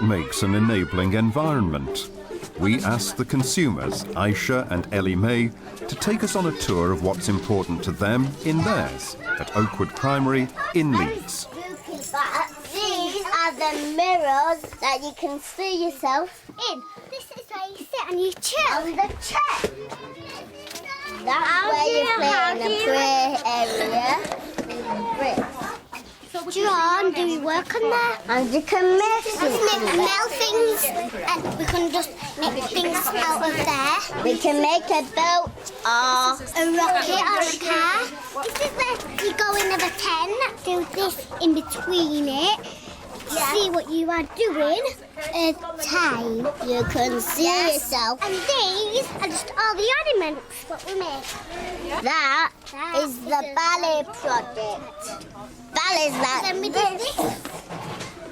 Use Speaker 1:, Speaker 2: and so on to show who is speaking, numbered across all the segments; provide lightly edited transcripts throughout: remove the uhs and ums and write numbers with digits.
Speaker 1: what makes an enabling environment? We asked the consumers, Aisha and Ellie May, to take us on a tour of what's important to them in theirs at Oakwood Primary in Leeds.
Speaker 2: These are the mirrors that you can see yourself in. This is where you sit and you chill. On the chair. That's where you play in the play area. John, do we work on that? And you can make things, and we can just make things out of there. We can make a boat or a rocket or a car. This is where you go in number 10, do this in between it. See what you are doing. A time you can see yourself. And these are just all the ornaments what we make. That is the ballet project. Ballet is like this.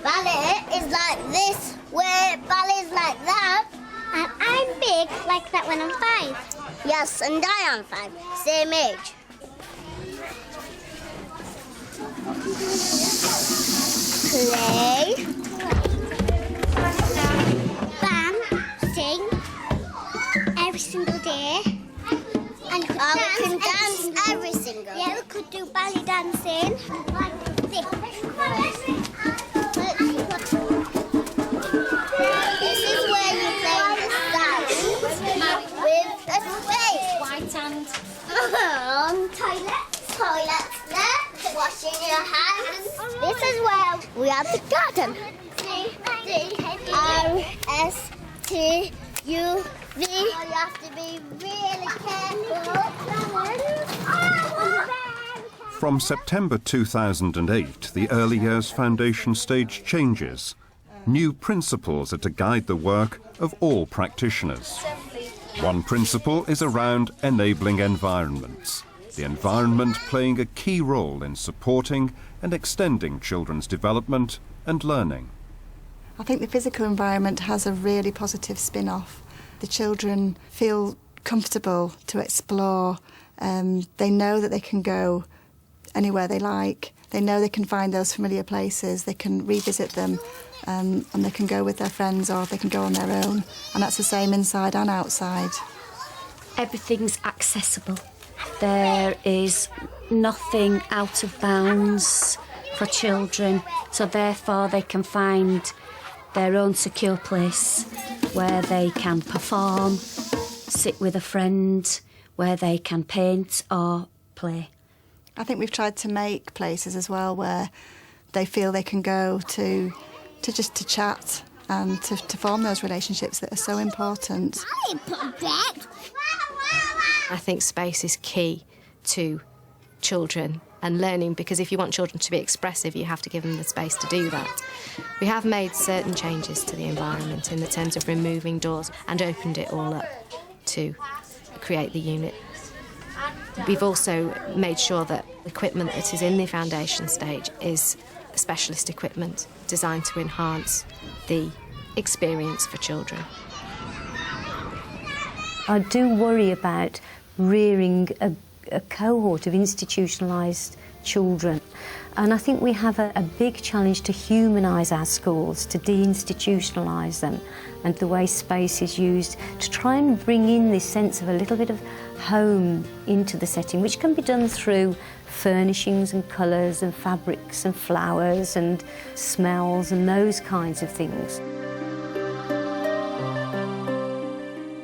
Speaker 2: Ballet is like this, where ballet is like that. And I'm big like that when I'm 5. Yes, and I am 5. Same age. Play. Band, sing, every single day. And we can dance every single day. Yeah, we could do ballet dancing. Like this. This is where you play the sound with a space. White and toilets there, washing your hands. This is where we have the garden. D-R-S-T-U-V. You have to be really careful.
Speaker 1: From September 2008, the Early Years Foundation stage changes. New principles are to guide the work of all practitioners. One principle is around enabling environments, the environment playing a key role in supporting and extending children's development and learning.
Speaker 3: I think the physical environment has a really positive spin-off. The children feel comfortable to explore. They know that they can go anywhere they like. They know they can find those familiar places. They can revisit them, and they can go with their friends or they can go on their own. And that's the same inside and outside.
Speaker 4: Everything's accessible. There is nothing out of bounds for children, so therefore they can find their own secure place where they can perform, sit with a friend, where they can paint or play.
Speaker 3: I think we've tried to make places as well where they feel they can go to just to chat and to form those relationships that are so important.
Speaker 5: I think space is key to children and learning, because if you want children to be expressive, you have to give them the space to do that. We have made certain changes to the environment in the terms of removing doors and opened it all up to create the unit. We've also made sure that equipment that is in the foundation stage is specialist equipment designed to enhance the experience for children.
Speaker 4: I do worry about rearing a cohort of institutionalised children, and I think we have a big challenge to humanise our schools, to deinstitutionalise them, and the way space is used to try and bring in this sense of a little bit of home into the setting, which can be done through furnishings and colours and fabrics and flowers and smells and those kinds of things.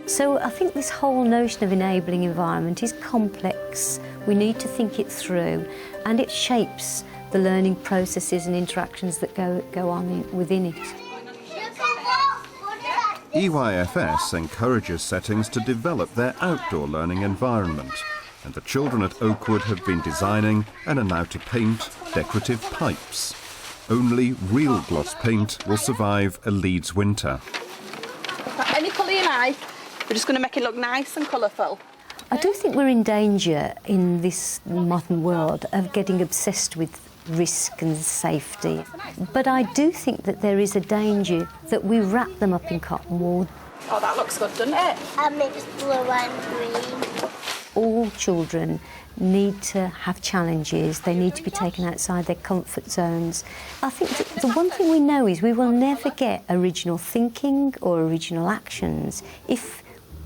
Speaker 4: So I think this whole notion of enabling environment is complex. We need to think it through, and it shapes the learning processes and interactions that go on within it.
Speaker 1: EYFS encourages settings to develop their outdoor learning environment, and the children at Oakwood have been designing and are now to paint decorative pipes. Only real gloss paint will survive a Leeds winter.
Speaker 6: Any colour you like, we're just going to make it look nice and colourful.
Speaker 4: I do think we're in danger in this modern world of getting obsessed with risk and safety. But I do think that there is a danger that we wrap them up in cotton wool.
Speaker 6: Oh, that looks good, doesn't it?
Speaker 2: I mixed blue and green.
Speaker 4: all children need to have challenges. They need to be taken outside their comfort zones. I think the one thing we know is we will never get original thinking or original actions if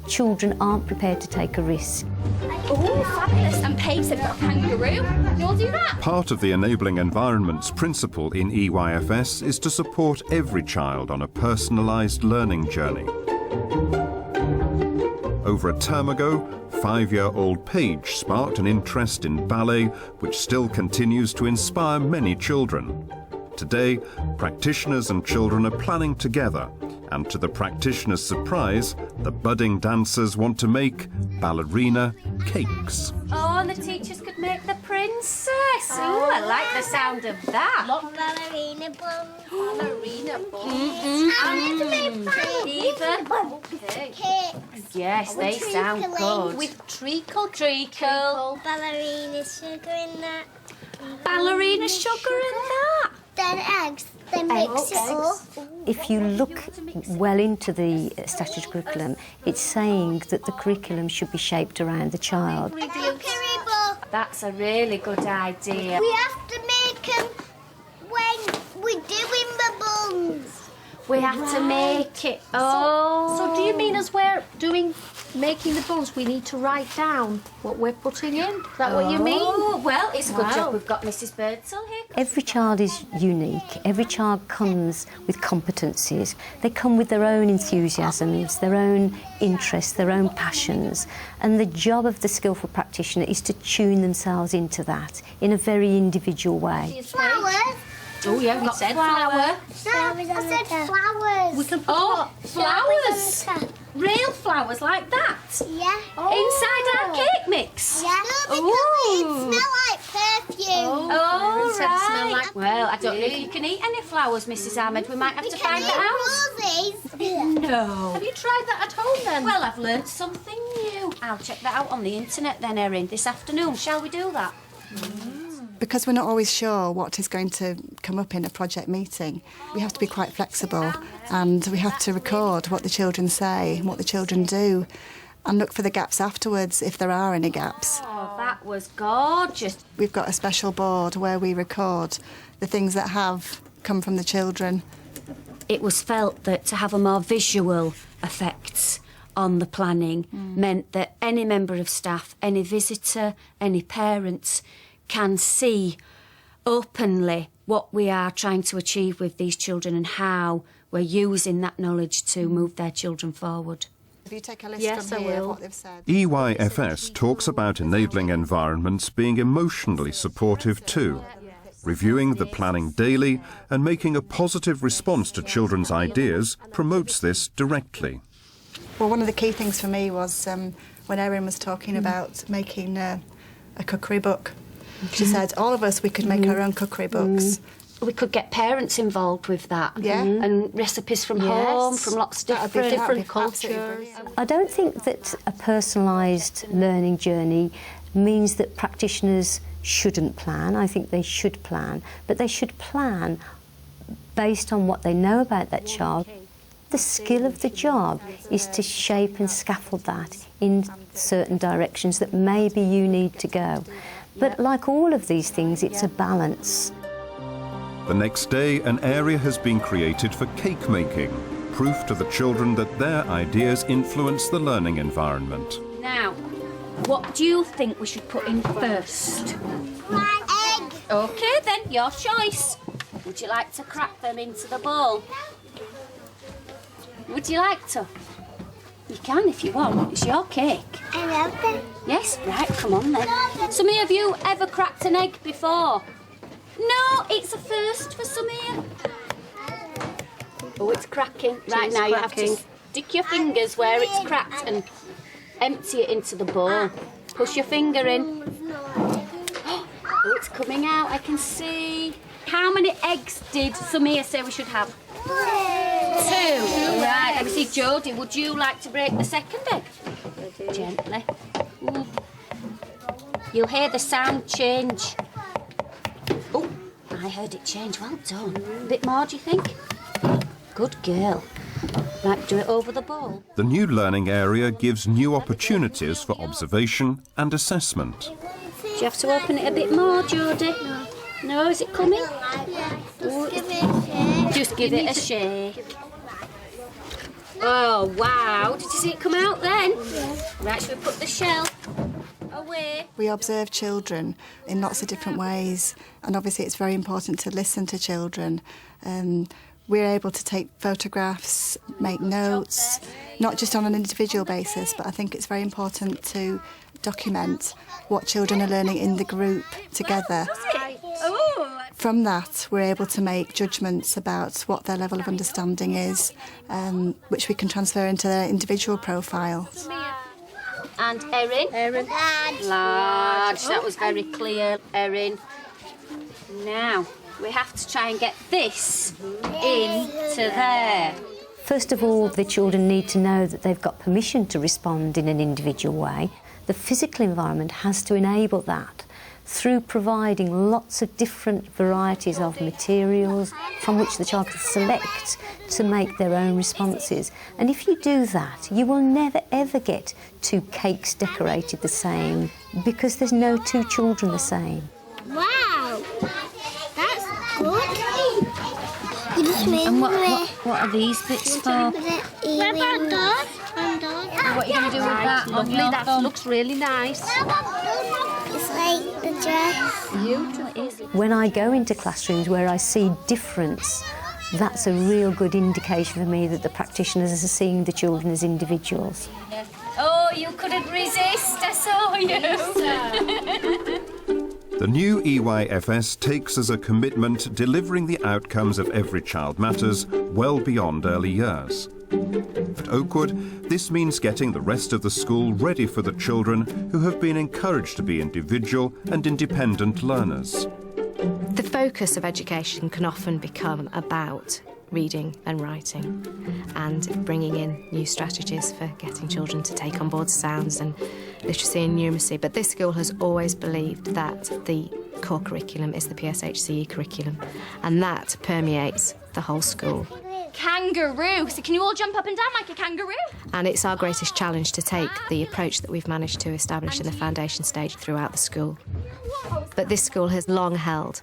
Speaker 4: children aren't prepared to take a risk.
Speaker 7: Oh, fabulous. And Paige, they've got a kangaroo. You'll do that?
Speaker 1: Part of the Enabling Environments principle in EYFS is to support every child on a personalised learning journey. Over a term ago, 5-year-old Paige sparked an interest in ballet, which still continues to inspire many children. Today, practitioners and children are planning together, and to the practitioners' surprise, the budding dancers want to make ballerina cakes.
Speaker 8: Oh, and the teachers could make the princess. Oh, I like the sound of that.
Speaker 2: Ballerina buns.
Speaker 8: Ballerina
Speaker 2: And it's made cakes.
Speaker 8: Yes, they sound good. With treacle.
Speaker 2: Ballerina sugar in that.
Speaker 8: Ballerina sugar in that.
Speaker 2: Then eggs. Then mix it up.
Speaker 4: If you look well into the statutory curriculum, it's saying that the curriculum should be shaped around the child.
Speaker 8: That's a really good idea.
Speaker 2: We have to make them when we're doing the buns.
Speaker 8: We have to make it. Oh.
Speaker 9: So do you mean as we're making the buns, we need to write down what we're putting in? Is that what you mean?
Speaker 8: Oh, well, it's a good job we've got Mrs. Birdsall here.
Speaker 4: Every child is unique. Every child comes with competencies. They come with their own enthusiasms, their own interests, their own passions. And the job of the skillful practitioner is to tune themselves into that in a very individual way.
Speaker 2: Flowers.
Speaker 8: Oh, yeah, we said flower.
Speaker 2: No, I said flowers.
Speaker 9: We can put
Speaker 8: Flowers. Real flowers like that.
Speaker 2: Yeah.
Speaker 8: Inside our cake mix.
Speaker 2: Yeah. No, because it smells like perfume.
Speaker 8: Oh,
Speaker 9: said it smell like-
Speaker 8: Well, I don't know if you can eat any flowers, Mrs. Ahmed. We might have to find that out.
Speaker 2: Roses.
Speaker 8: No.
Speaker 9: Have you tried that at home then?
Speaker 8: Well, I've learnt something new. I'll check that out on the internet then, Erin, this afternoon. Shall we do that?
Speaker 3: Because we're not always sure what is going to come up in a project meeting, we have to be quite flexible, and we have to record what the children say and what the children do and look for the gaps afterwards if there are any gaps.
Speaker 8: Oh, that was gorgeous.
Speaker 3: We've got a special board where we record the things that have come from the children.
Speaker 10: It was felt that to have a more visual effect on the planning meant that any member of staff, any visitor, any parents can see openly what we are trying to achieve with these children and how we're using that knowledge to move their children forward.
Speaker 3: If you take a list
Speaker 9: Yes,
Speaker 3: from
Speaker 9: I
Speaker 3: here of
Speaker 9: will.
Speaker 3: what they've said.
Speaker 1: EYFS talks about enabling environments being emotionally supportive too, reviewing the planning daily and making a positive response to children's ideas promotes this directly.
Speaker 3: Well, one of the key things for me was when Erin was talking about making a cookery book. She said, all of us, we could make our own cookery books.
Speaker 10: We could get parents involved with that.
Speaker 3: Yeah.
Speaker 10: And recipes from home, from lots of different
Speaker 3: That'd be
Speaker 9: cultures.
Speaker 3: absolutely brilliant.
Speaker 4: I don't think that a personalised learning journey means that practitioners shouldn't plan. I think they should plan, but they should plan based on what they know about that child. The skill of the job is to shape and scaffold that in certain directions that maybe you need to go. But like all of these things, it's a balance.
Speaker 1: The next day, an area has been created for cake making, proof to the children that their ideas influence the learning environment.
Speaker 10: Now, what do you think we should put in first?
Speaker 2: Egg.
Speaker 10: OK, then, your choice. Would you like to crack them into the bowl? Would you like to? You can if you want. It's your cake.
Speaker 2: I love them.
Speaker 10: Yes? Right, come on then. Some of you ever cracked an egg before? No, it's a first for some of you. Oh, it's cracking. Right, now you have to stick your fingers where it's cracked and empty it into the bowl. Push your finger in. Oh, it's coming out, I can see. How many eggs did Samir say we should have? 2. Right, I can see Jodie. Would you like to break the second egg? Gently. Ooh. You'll hear the sound change. Oh, I heard it change. Well done. A bit more, do you think? Good girl.
Speaker 8: Right, do it over the bowl.
Speaker 1: The new learning area gives new opportunities for observation and assessment.
Speaker 8: Do you have to open it a bit more, Jodie? No, is it coming? Just give it a shake. Oh, wow. Did you see it come out then? Right, shall we put the shell away?
Speaker 3: We observe children in lots of different ways, and obviously it's very important to listen to children. We're able to take photographs, make notes, not just on an individual basis, but I think it's very important to document what children are learning in the group together. From that, we're able to make judgments about what their level of understanding is, which we can transfer into their individual profiles.
Speaker 8: And Erin?
Speaker 9: Erin.
Speaker 8: Large. That was very clear, Erin. Now, we have to try and get this into there.
Speaker 4: First of all, the children need to know that they've got permission to respond in an individual way. The physical environment has to enable that through providing lots of different varieties of materials from which the child can select to make their own responses. And if you do that, you will never ever get two cakes decorated the same, because there's no two children the same.
Speaker 2: Wow, that's good. You just made
Speaker 8: And what are these bits for?
Speaker 2: What about those?
Speaker 9: What are you going to do with that? Lovely, that looks really nice.
Speaker 2: It's like the dress.
Speaker 9: Beautiful.
Speaker 4: When I go into classrooms where I see difference, that's a real good indication for me that the practitioners are seeing the children as individuals.
Speaker 8: Oh, you couldn't resist, I saw you.
Speaker 1: The new EYFS takes as a commitment delivering the outcomes of Every Child Matters well beyond early years. At Oakwood, this means getting the rest of the school ready for the children who have been encouraged to be individual and independent learners.
Speaker 5: The focus of education can often become about reading and writing and bringing in new strategies for getting children to take on board sounds and literacy and numeracy. But this school has always believed that the core curriculum is the PSHCE curriculum, and that permeates the whole school.
Speaker 7: Kangaroo. So can you all jump up and down like a kangaroo?
Speaker 5: And it's our greatest challenge to take the approach that we've managed to establish in the foundation stage throughout the school. But this school has long held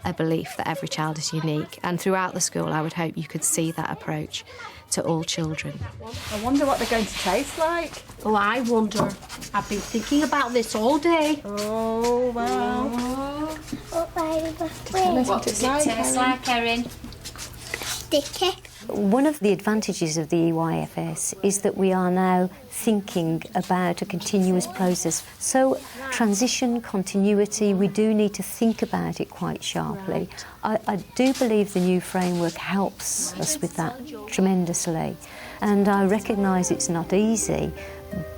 Speaker 5: a belief that every child is unique, and throughout the school I would hope you could see that approach to all children.
Speaker 6: I wonder what they're going to taste like.
Speaker 9: Oh, I wonder. I've been thinking about this all day.
Speaker 6: Oh, wow.
Speaker 8: What does it taste like, Erin?
Speaker 2: Sticky.
Speaker 4: One of the advantages of the EYFS is that we are now thinking about a continuous process. So transition, continuity, we do need to think about it quite sharply. I do believe the new framework helps us with that tremendously. And I recognise it's not easy,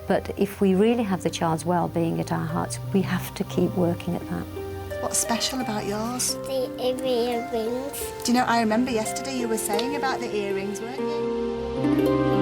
Speaker 4: but if we really have the child's well-being at our hearts, we have to keep working at that.
Speaker 3: What's special about yours?
Speaker 2: The earrings.
Speaker 3: Do you know, I remember yesterday you were saying about the earrings, weren't you?